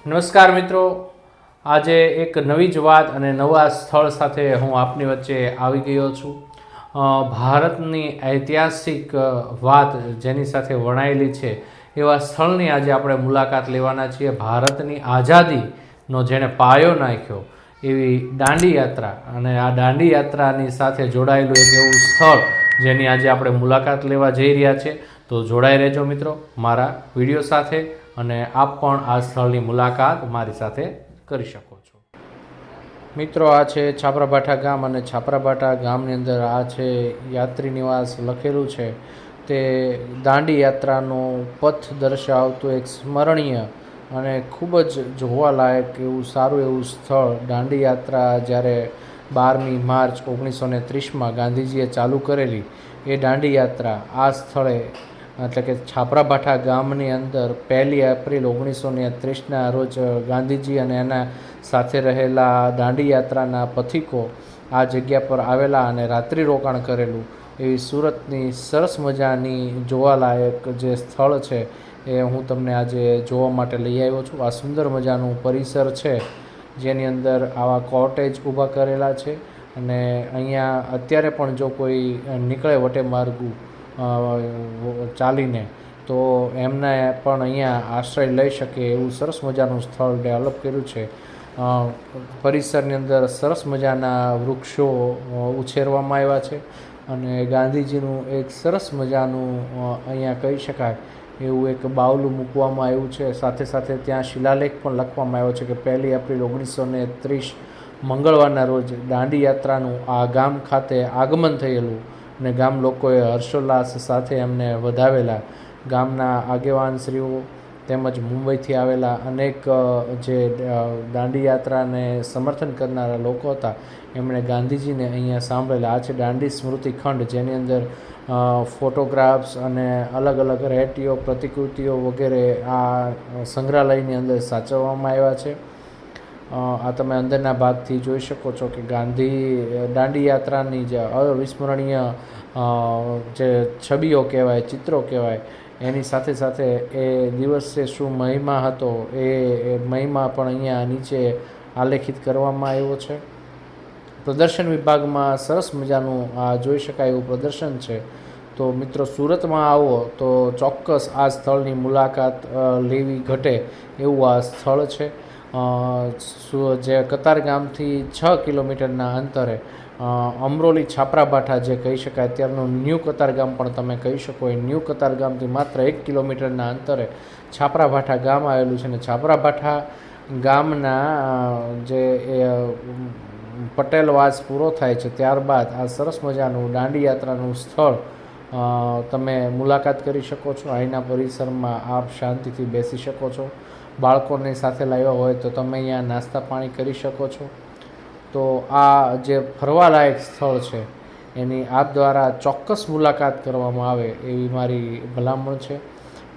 નમસ્કાર મિત્રો, આજે એક નવી જ વાત અને નવા સ્થળ સાથે હું આપની વચ્ચે આવી ગયો છું. ભારતની ઐતિહાસિક વાત જેની સાથે વણાયેલી છે એવા સ્થળની આજે આપણે મુલાકાત લેવાના છીએ. ભારતની આઝાદીનો જેણે પાયો નાખ્યો એવી દાંડી યાત્રા, અને આ દાંડી યાત્રાની સાથે જોડાયેલું એક એવું સ્થળ જેની આજે આપણે મુલાકાત લેવા જઈ રહ્યા છે. તો જોડાઈ રહેજો મિત્રો મારા વિડીયો સાથે, અને આપ પણ આ સ્થળની મુલાકાત મારી સાથે કરી શકો છો. મિત્રો, આ છે છાપરાભાઠા ગામ, અને છાપરાભાઠા ગામની અંદર આ છે યાત્રી નિવાસ લખેલું છે. તે દાંડી યાત્રાનો પથ દર્શાવતું એક સ્મરણીય અને ખૂબ જ જોવાલાયક એવું સારું એવું સ્થળ. દાંડી યાત્રા જ્યારે 12મી માર્ચ 1930માં ગાંધીજીએ ચાલુ કરેલી એ દાંડી યાત્રા આ સ્થળે એટલે કે છાપરાભાઠા ગામની અંદર 1 એપ્રિલ 1930ના રોજ ગાંધીજી અને એના સાથે રહેલા દાંડી યાત્રાના પથિકો આ જગ્યા પર આવેલા અને રાત્રિ રોકાણ કરેલું. એવી સુરતની સરસ મજાની જોવાલાયક જે સ્થળ છે એ હું તમને આજે જોવા માટે લઈ આવ્યો છું. આ સુંદર મજાનું પરિસર છે જેની અંદર આવા કોટેજ ઊભા કરેલા છે, અને અહીંયા અત્યારે પણ જો કોઈ નીકળે વટે માર્ગું ચાલીને તો એમને પણ અહીંયા આશ્રય લઈ શકે એવું સરસ મજાનું સ્થળ ડેવલપ કર્યું છે. પરિસરની અંદર સરસ મજાના વૃક્ષો ઉછેરવામાં આવ્યા છે, અને ગાંધીજીનું એક સરસ મજાનું અહીંયા કહી શકાય એવું એક બાવલું મૂકવામાં આવ્યું છે. સાથે સાથે ત્યાં શિલાલેખ પણ લખવામાં આવ્યો છે કે 1 એપ્રિલ 1930 મંગળવારના રોજ દાંડી યાત્રાનું આ ગામ ખાતે આગમન થયેલું, અને ગામ લોકોએ હર્ષોલ્લાસ સાથે એમને વધાવેલા. ગામના આગેવાનશ્રીઓ તેમજ મુંબઈથી આવેલા અનેક જે દાંડી યાત્રાને સમર્થન કરનારા લોકો હતા એમણે ગાંધીજીને અહીંયા સાંભળેલા. આ છે દાંડી સ્મૃતિ ખંડ, જેની અંદર ફોટોગ્રાફ્સ અને અલગ અલગ રેટીઓ, પ્રતિકૃતિઓ વગેરે આ સંગ્રહાલયની અંદર સાચવવામાં આવ્યા છે. આ તમે અંદરના ભાગથી જોઈ શકો છો કે દાંડી યાત્રાની જે અવિસ્મરણીય જે છબીઓ કહેવાય, ચિત્રો કહેવાય, એની સાથે સાથે એ દિવસે શું મહિમા હતો એ મહિમા પણ અહીંયા નીચે આલેખિત કરવામાં આવ્યો છે. પ્રદર્શન વિભાગમાં સરસ મજાનું આ જોઈ શકાય એવું પ્રદર્શન છે. તો મિત્રો, સુરતમાં આવો તો ચોક્કસ આ સ્થળની મુલાકાત લેવી ઘટે એવું આ સ્થળ છે. જે કતારગામથી 6 કિલોમીટરના અંતરે અમરોલી છાપરાભાઠા જે કહી શકાય, અત્યારનું ન્યૂ કતારગામ પણ તમે કહી શકો. એ ન્યૂ કતારગામથી માત્ર 1 કિલોમીટરના અંતરે છાપરાભાઠા ગામ આવેલું છે. અને છાપરાભાઠા ગામના જે પટેલવાસ પૂરો થાય છે ત્યારબાદ આ સરસ મજાનું દાંડી યાત્રાનું સ્થળ તમે મુલાકાત કરી શકો છો. અહીંના પરિસરમાં આપ શાંતિથી બેસી શકો છો. બાળકોને સાથે લાવ્યા હોય તો તમે અહીંયા નાસ્તા પાણી કરી શકો છો. તો આ જે ફરવાલાયક સ્થળ છે એની આપ દ્વારા ચોક્કસ મુલાકાત કરવામાં આવે એવી મારી ભલામણ છે.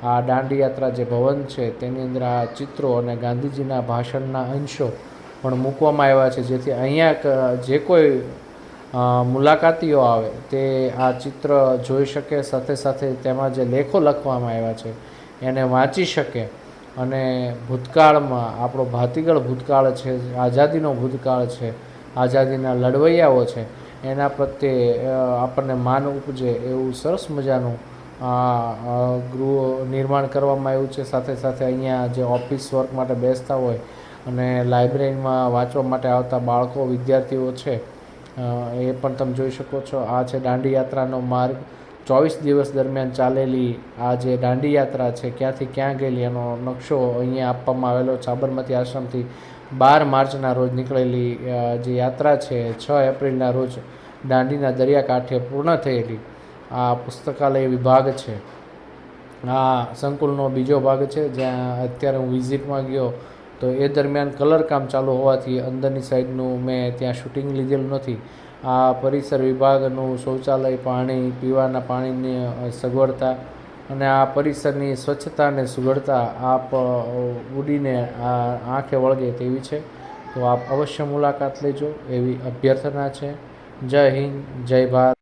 આ દાંડી યાત્રા જે ભવન છે તેની અંદર આ ચિત્રો અને ગાંધીજીના ભાષણના અંશો પણ મૂકવામાં આવ્યા છે, જેથી અહીંયા જે કોઈ મુલાકાતીઓ આવે તે આ ચિત્ર જોઈ શકે, સાથે સાથે તેમાં જે લેખો લખવામાં આવ્યા છે એને વાંચી શકે, અને ભૂતકાળમાં આપણો ભાતીગળ ભૂતકાળ છે, આઝાદીનો ભૂતકાળ છે, આઝાદીના લડવૈયાઓ છે, એના પ્રત્યે આપણને માન ઉપજે એવું સરસ મજાનું ગૃહ નિર્માણ કરવામાં આવ્યું છે. સાથે સાથે અહીંયા જે ઓફિસ વર્ક માટે બેસતા હોય અને લાઇબ્રેરીમાં વાંચવા માટે આવતા બાળકો, વિદ્યાર્થીઓ છે એ પણ તમે જોઈ શકો છો. આ છે દાંડી યાત્રાનો માર્ગ. 24 દિવસ દરમિયાન ચાલેલી આ જે દાંડી યાત્રા છે ક્યાંથી ક્યાં ગયેલી એનો નકશો અહીંયા આપવામાં આવેલો. સાબરમતી આશ્રમથી 12 માર્ચના રોજ નીકળેલી જે યાત્રા છે 6 એપ્રિલના રોજ દાંડીના દરિયાકાંઠે પૂર્ણ થયેલી આ પુસ્તકાલય વિભાગ છે. આ સંકુલનો બીજો ભાગ છે, જ્યાં અત્યારે હું વિઝિટમાં ગયો તો એ દરમિયાન કલરકામ ચાલુ હોવાથી અંદરની સાઈડનું મેં ત્યાં શૂટિંગ લીધેલું નથી. આ પરિસર વિભાગનું શૌચાલય, પાણી, પીવાના પાણીની સગવડતા અને આ પરિસરની સ્વચ્છતા અને સુઘડતા આપ ઉડીને આંખે વળગે તેવી છે. તો આપ અવશ્ય મુલાકાત લેજો એવી અભ્યર્થના છે. જય હિન્દ, જય ભારત.